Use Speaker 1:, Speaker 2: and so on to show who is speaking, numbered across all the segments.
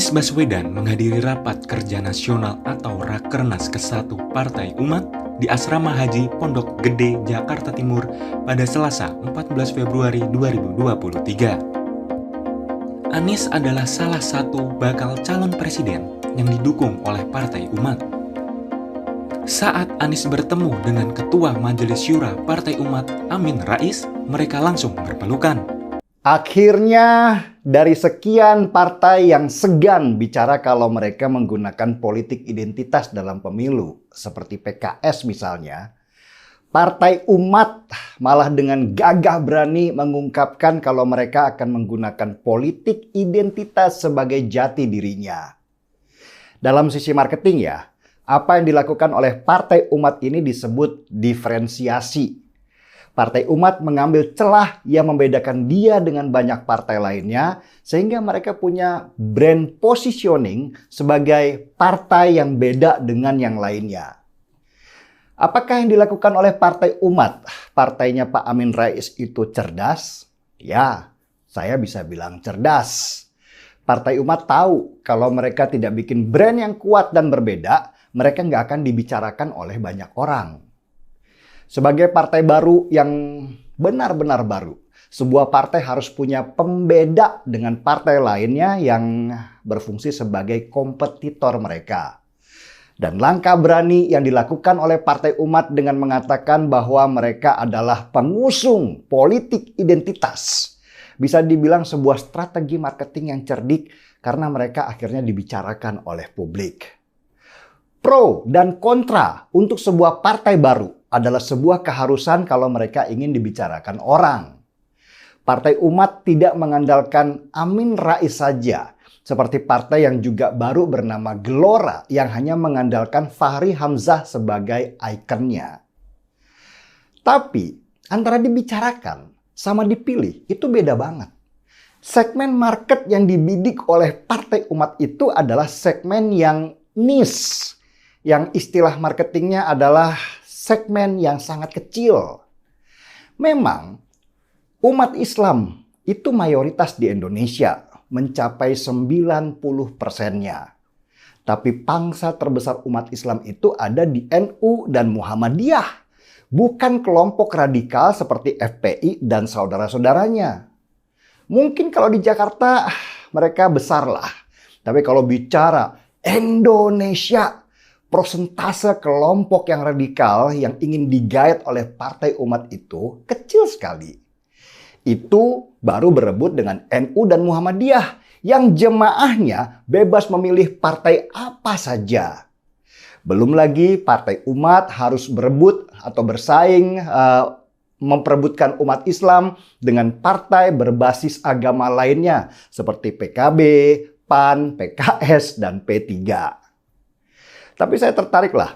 Speaker 1: Anies Baswedan menghadiri rapat kerja nasional atau Rakernas ke-1 Partai Umat di Asrama Haji Pondok Gede, Jakarta Timur pada Selasa 14 Februari 2023. Anies adalah salah satu bakal calon presiden yang didukung oleh Partai Umat. Saat Anies bertemu dengan Ketua Majelis Syura Partai Umat Amin Rais, mereka langsung berpelukan.
Speaker 2: Akhirnya dari sekian partai yang segan bicara kalau mereka menggunakan politik identitas dalam pemilu, seperti PKS misalnya, Partai Umat malah dengan gagah berani mengungkapkan kalau mereka akan menggunakan politik identitas sebagai jati dirinya. Dalam sisi marketing ya, apa yang dilakukan oleh Partai Umat ini disebut diferensiasi. Partai Umat mengambil celah yang membedakan dia dengan banyak partai lainnya sehingga mereka punya brand positioning sebagai partai yang beda dengan yang lainnya. Apakah yang dilakukan oleh Partai Umat, partainya Pak Amin Rais itu cerdas? Ya, saya bisa bilang cerdas. Partai Umat tahu kalau mereka tidak bikin brand yang kuat dan berbeda, mereka nggak akan dibicarakan oleh banyak orang. Sebagai partai baru yang benar-benar baru, sebuah partai harus punya pembeda dengan partai lainnya yang berfungsi sebagai kompetitor mereka. Dan langkah berani yang dilakukan oleh Partai Umat dengan mengatakan bahwa mereka adalah pengusung politik identitas, bisa dibilang sebuah strategi marketing yang cerdik karena mereka akhirnya dibicarakan oleh publik. Pro dan kontra untuk sebuah partai baru adalah sebuah keharusan kalau mereka ingin dibicarakan orang. Partai Umat tidak mengandalkan Amin Rais saja, seperti partai yang juga baru bernama Gelora yang hanya mengandalkan Fahri Hamzah sebagai ikonnya. Tapi antara dibicarakan sama dipilih itu beda banget. Segmen market yang dibidik oleh Partai Umat itu adalah segmen yang niche, yang istilah marketingnya adalah segmen yang sangat kecil. Memang umat Islam itu mayoritas di Indonesia, mencapai 90%-nya. Tapi pangsa terbesar umat Islam itu ada di NU dan Muhammadiyah, bukan kelompok radikal seperti FPI dan saudara-saudaranya. Mungkin kalau di Jakarta mereka besar lah, tapi kalau bicara Indonesia, prosentase kelompok yang radikal yang ingin digait oleh Partai Umat itu kecil sekali. Itu baru berebut dengan NU dan Muhammadiyah yang jemaahnya bebas memilih partai apa saja. Belum lagi Partai Umat harus berebut atau bersaing memperebutkan umat Islam dengan partai berbasis agama lainnya seperti PKB, PAN, PKS, dan P3. Tapi saya tertariklah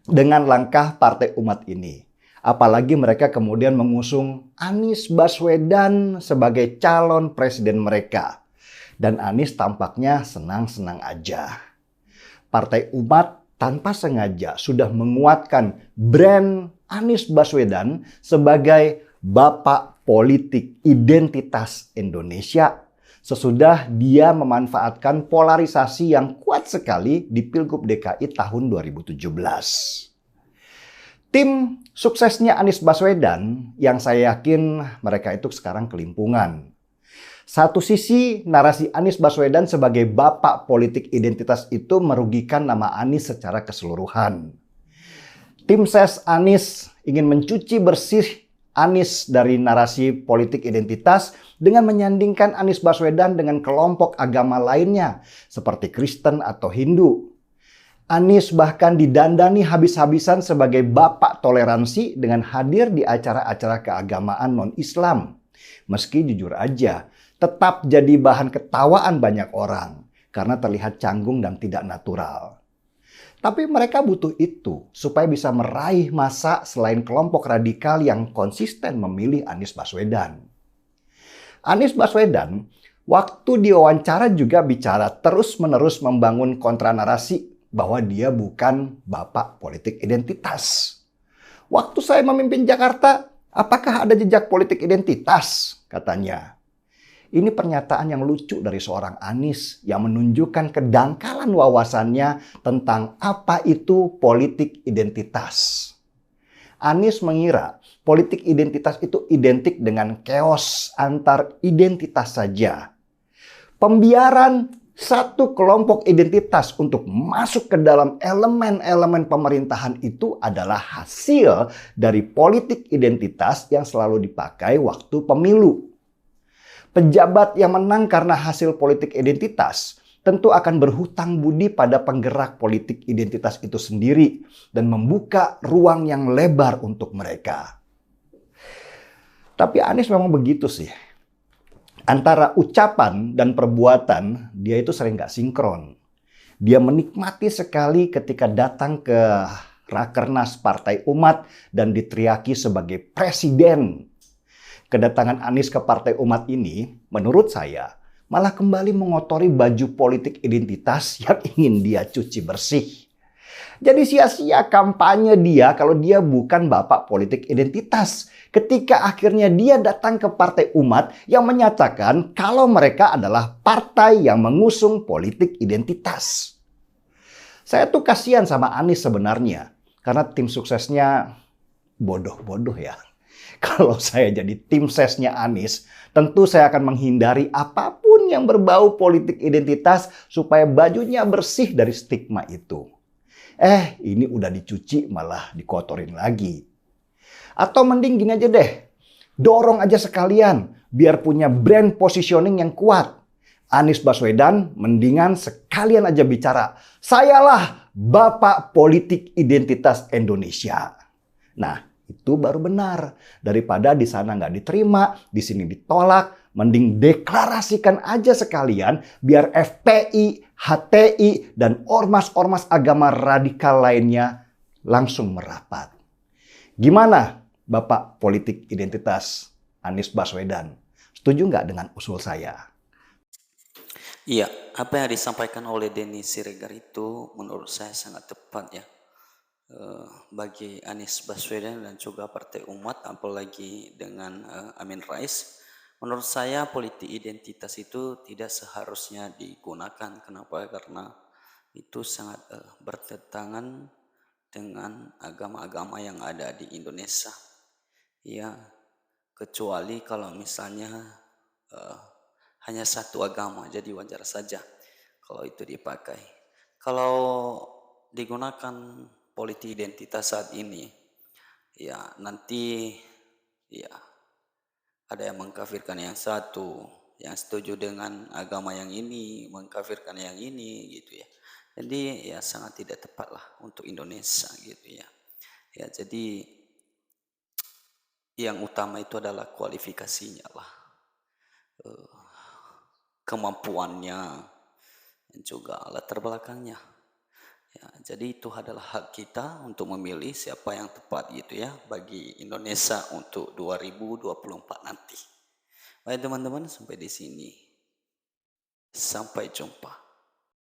Speaker 2: dengan langkah Partai Umat ini. Apalagi mereka kemudian mengusung Anies Baswedan sebagai calon presiden mereka. Dan Anies tampaknya senang-senang aja. Partai Umat tanpa sengaja sudah menguatkan brand Anies Baswedan sebagai bapak politik identitas Indonesia sesudah dia memanfaatkan polarisasi yang kuat sekali di Pilgub DKI tahun 2017. Tim suksesnya Anies Baswedan yang saya yakin mereka itu sekarang kelimpungan. Satu sisi narasi Anies Baswedan sebagai bapak politik identitas itu merugikan nama Anies secara keseluruhan. Tim ses Anies ingin mencuci bersih Anies dari narasi politik identitas dengan menyandingkan Anies Baswedan dengan kelompok agama lainnya seperti Kristen atau Hindu. Anies bahkan didandani habis-habisan sebagai bapak toleransi dengan hadir di acara-acara keagamaan non-Islam. Meski jujur aja, tetap jadi bahan ketawaan banyak orang karena terlihat canggung dan tidak natural. Tapi mereka butuh itu supaya bisa meraih massa selain kelompok radikal yang konsisten memilih Anies Baswedan. Anies Baswedan waktu diwawancara juga bicara terus-menerus membangun kontranarasi bahwa dia bukan bapak politik identitas. Waktu saya memimpin Jakarta, apakah ada jejak politik identitas? Katanya. Ini pernyataan yang lucu dari seorang Anies yang menunjukkan kedangkalan wawasannya tentang apa itu politik identitas. Anies mengira politik identitas itu identik dengan chaos antar identitas saja. Pembiaran satu kelompok identitas untuk masuk ke dalam elemen-elemen pemerintahan itu adalah hasil dari politik identitas yang selalu dipakai waktu pemilu. Pejabat yang menang karena hasil politik identitas tentu akan berhutang budi pada penggerak politik identitas itu sendiri dan membuka ruang yang lebar untuk mereka. Tapi Anies memang begitu sih. Antara ucapan dan perbuatan, dia itu sering gak sinkron. Dia menikmati sekali ketika datang ke Rakernas Partai Umat dan diteriaki sebagai presiden. Kedatangan Anies ke Partai Umat ini, menurut saya, malah kembali mengotori baju politik identitas yang ingin dia cuci bersih. Jadi sia-sia kampanye dia kalau dia bukan bapak politik identitas. Ketika akhirnya dia datang ke Partai Umat yang menyatakan kalau mereka adalah partai yang mengusung politik identitas. Saya tuh kasihan sama Anies sebenarnya. Karena tim suksesnya bodoh-bodoh ya. Kalau saya jadi tim sesnya Anies, tentu saya akan menghindari apapun yang berbau politik identitas supaya bajunya bersih dari stigma itu. Ini udah dicuci malah dikotorin lagi. Atau mending gini aja deh, dorong aja sekalian biar punya brand positioning yang kuat. Anies Baswedan mendingan sekalian aja bicara, sayalah bapak politik identitas Indonesia. Nah, itu baru benar. Daripada di sana nggak diterima, di sini ditolak, mending deklarasikan aja sekalian biar FPI, HTI, dan ormas-ormas agama radikal lainnya langsung merapat. Gimana Bapak politik identitas Anies Baswedan? Setuju nggak dengan usul saya?
Speaker 3: Iya, apa yang disampaikan oleh Denny Siregar itu menurut saya sangat tepat ya. Bagi Anies Baswedan dan juga Partai Umat, apalagi dengan Amin Rais, menurut saya politik identitas itu tidak seharusnya digunakan. Kenapa? Karena itu sangat bertentangan dengan agama-agama yang ada di Indonesia. Ya, kecuali kalau misalnya hanya satu agama, jadi wajar saja kalau itu dipakai. Kalau digunakan politik identitas saat ini, ya nanti ya ada yang mengkafirkan yang satu, yang setuju dengan agama yang ini mengkafirkan yang ini gitu ya. Jadi ya sangat tidak tepat lah untuk Indonesia gitu ya. Ya jadi yang utama itu adalah kualifikasinya lah, kemampuannya dan juga latar belakangnya. Ya, jadi itu adalah hak kita untuk memilih siapa yang tepat gitu ya bagi Indonesia untuk 2024 nanti. Baik teman-teman, sampai di sini. Sampai jumpa.